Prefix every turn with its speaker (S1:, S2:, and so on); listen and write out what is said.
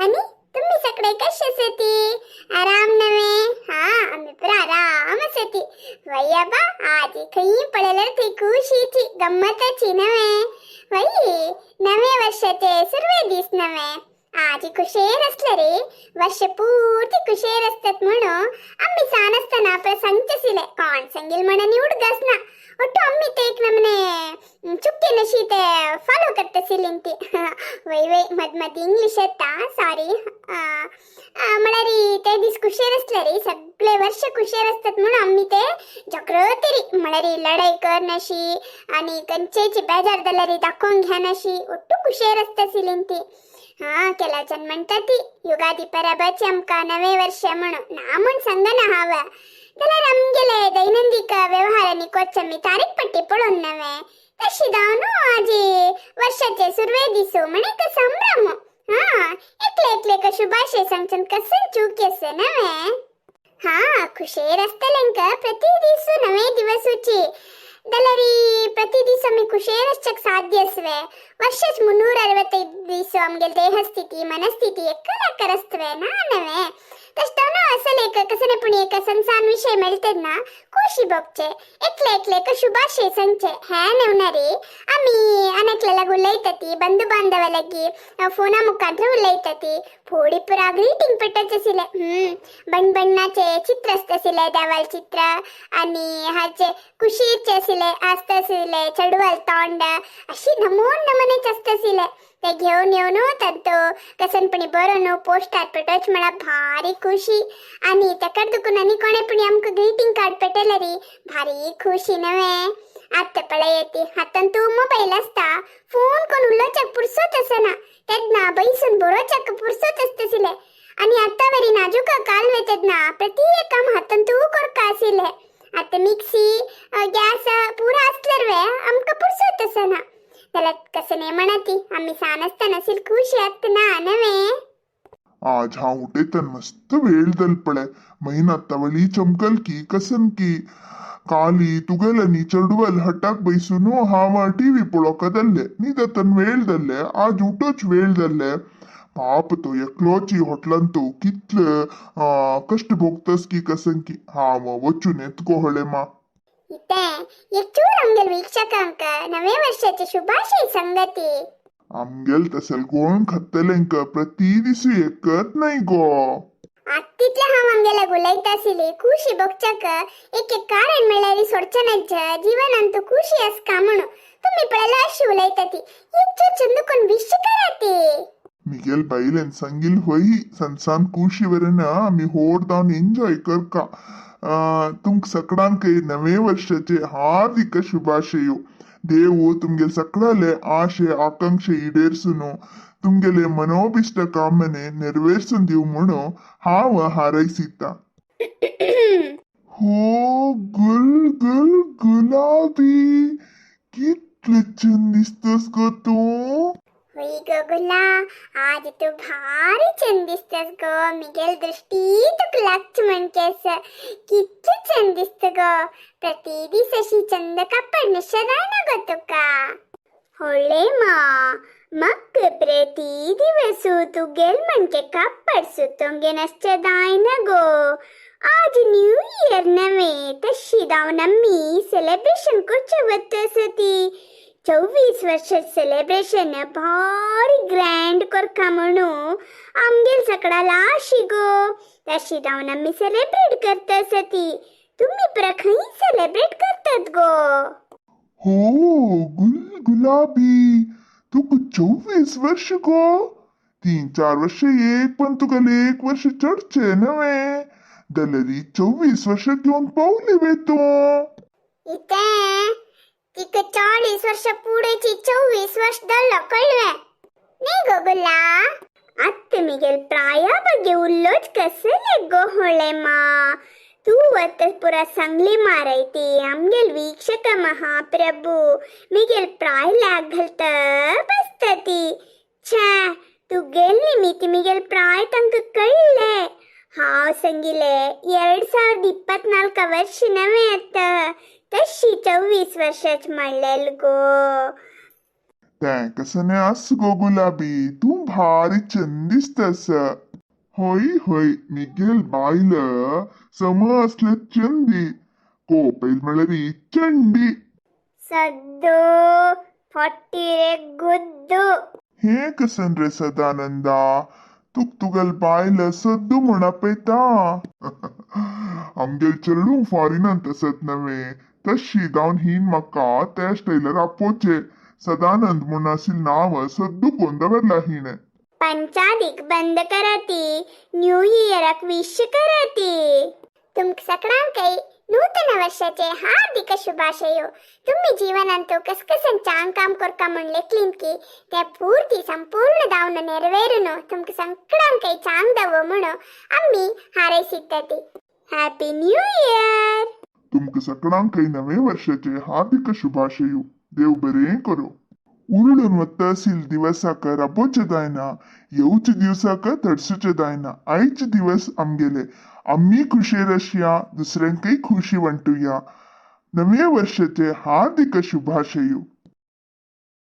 S1: आणि तुम्ही सगळे कसेच होती? आराम नव्हे? हा, आम्ही पण आरामच होती. वय बा, आज खई पडेल ती खुशीची गंमतची नव्हे. वय नवे वर्षाचे सुरुवे दिस नव्हे. आज खुशेर असलं रे. वर्ष पूर्ती खुशेर असतात म्हणून आम्ही सान असताना प्रसंगच सिले कोण संगील म्हणा निवडगस ना. ಒಟ್ಟು ಅಮ್ಮಿ ತೇಕ್ ನಮ್ಮನೆ ಚುಕ್ಕಿ ನಶೀತೆ ಫಾಲೋ करते सिलिंती. वय वय मध मध इंग्लिश येता सॉरी. मला री ते दिस कुशेर असले रे सगळे वर्ष कुशेर असतात म्हणून आम्ही ते जगरतरी मला री लढाई करण्याशी आणि कंचेची बेजार दलरी दाखवून घेण्याशी ಒಟ್ಟು कुशेर असते सिलिंती. हा केला जण म्हणतात ती युगादी पराबाची आमका नवे वर्ष म्हणून ना म्हण सांगा ना हवं त्याला नमगेले दैनंदिक व्यवहारांनी कोचमी तारीख पट्टी पडून नव्हे तशी दावनो आजी वर्षाचे सुरवे दिसो म्हणे का संभ्रम. हा एकले एकले का शुभाशय सांगचन कसं चूकेसे नव्हे. हा खुशेर असतलेंक प्रति दिवस नवे दिवसूची दलरी प्रति दिवस मी खुशेर असचक साध्य असवे. वर्षच 365 दिवस आमगेल देहस्थिती मनस्थिती एकलाकर असतवे ना नव्हे. तसताना असं लेख कसने पण एक संसान विषय मिळतात ना खुशी बघचे एकले एकले का शुभाशय संचे है नेवणारे आम्ही अनेकला गुल्लैतती बंधू बांधवलगी फोना मुखांतर उल्लैतती फोडी पुरा ग्रीटिंग पेटायचे सिले बण बಣ್ಣाचे चित्र असतसिले देवाल चित्र आणि हाचे खुशीचे सिले असतसिले चढवल तोंड अशी नमून नमनेच असतसिले ते घेऊन येऊन तंतो कसनपणी बरोनो पोस्टार पेटोच मला भारी खुशी आणि तकड दुकून आणि कोणे पण आमक ग्रीटिंग कार्ड पेटेल री भारी खुशी नव्हे. आता पळे येते हातान तू मोबाईल असता फोन कोण उल्लोचक पुरसोत असना तेदना बैसून बोरोचक पुरसोत असतसिले आणि आता वरी नाजूक काल वेतेदना प्रति एक काम हातान तू करका आसिले. आता मिक्सी गॅस पुरा असलर वे आमका पुरसोत असना त्याला कसं नाही म्हणती आम्ही सान असताना नसेल खुशी आत ना नव्हे.
S2: आज हाँ उठे तन मस्त वेळ दल पड़े महीना तवली चमकल की कसन की काली तुगेल नी चढवल हटाक बैसुनो हावा टीवी पळोक दल्ले नी तन वेळ दल्ले आज उठोच वेळ दल्ले पाप तो एकलोची होटलन तो कितले कष्ट भोगतस की कसन की हाव वचून एतको हळे मा
S1: इते एक चूर आमगेल वीक्षकांक नवे वर्षाची शुभाशय संगती
S2: आमगेल तसल गोण खत्तलेंक प्रति दिसू एकत नाही गो.
S1: आत्तितल्या हा आमगेला गुलायतासिले खुशी बघचक एक एक कारण मिळाली सोडचनच जीवनांत खुशी अस का म्हणू तुम्ही पळला अशी उलायताती एक चंदुकोन विश कराते.
S2: मिगेल बाईलेन संगील होई संसान खुशी वरना आम्ही होड दावन एन्जॉय कर का. तुमक सगळ्यांक नवे वर्षाचे हार्दिक शुभाशयो. देव तुमगे सगळ्याले आशे आकांक्षे ಈಡೇರಿಸುನು तुमगेले मनोभिष्ट कामने ನೆರವೇರಿಸುನ್ देव म्हणो हाव हारैसिता. हो गुल गुल गुलाबी कितले छान दिसतोस गो तू.
S1: होई ग गुला आज तू भारी छान दिसतस ग मिगेल दृष्टी तुक लागच म्हणकेस किती छान दिसत ग प्रति दिवशी चंद कापड निशदाय ना ग तुका. होळे मा मग प्रति दिवस तू गेल म्हणके कापड सुतोंगे नश्चदाय ना गो. आज न्यू इयर नवे तशी दाव नम्मी सेलिब्रेशन कोचवतस ती 24 वर्ष सेलिब्रेशन भारी ग्रँड करका म्हणू आमगेल सकडाला शिगो तशी जाऊन आम्ही सेलिब्रेट करतस ती तुम्ही प्रखई सेलिब्रेट करतात गो.
S2: हो गुल गुलाबी तुक 24 वर्ष गो 3-4 वर्ष एक पण तुका 1 वर्ष चढचे नवे दलरी 24 वर्ष घेऊन पावली वेतो.
S1: इथे तिक 40 वर्ष पुढेची 24 वर्ष दल्ल कळवे नाही गो गुला. आत्ते मिगेल प्राया बगे उल्लोच कसले गो होळे मा तू आता पुरा सांगली मारायती आमगेल वीक्षक महाप्रभू मिगेल प्राय लागलत बसतती छा तू गेल निमित्त मिगेल प्राय तंक कळले हाव संगीले 2024 वर्ष नवे आता तशी 24 वर्षच म्हणलेल गो.
S2: तें कसं नाही असं गो गुलाबी तू भारी छंद दिसतस होय होय मिगेल बायल सम असले चंदी कोपेल म्हणल्यार ही चंडी
S1: सद्दू ಹೊಟ್ಟಿ गुद्दू
S2: हे कसन रे सदानंदा तुगल बायल सद्दू म्हणा पेता आमगेल चेडू फॉरिनान तसत नवे तशी जावन हिन म्हाका त्या स्टायलर आपोचे सदानंद म्हूण आशिल नाव सद्दू कोण दवरला हिने
S1: पंचाधिक बंद करती न्यू इयराक विश करती तुमक सगळ्यांकय नूतन वर्षाचे हार्दिक शुभाशयो तुम्ही जीवनांतू कसकसन चांग काम करका म्हणले की ते पूर्ती संपूर्ण दावन नेरवेरुन तुमक सगळ्यांकय चांग दवो म्हणून आम्ही हारैसितती हॅपी न्यू इयर
S2: तुमक सगळ्यांकय नवे वर्षाचे हार्दिक शुभाशयू देव बरें करो उरडून वत्तसील दिवसाक राबोचे जायना येवचे दिवसाक तडसूचे जायना आयचे दिवस आमगेले आम्ही खुशेर अशया दुसऱ्यांकय खुशी वांटुया नवे वर्षाचे हार्दिक शुभाशयू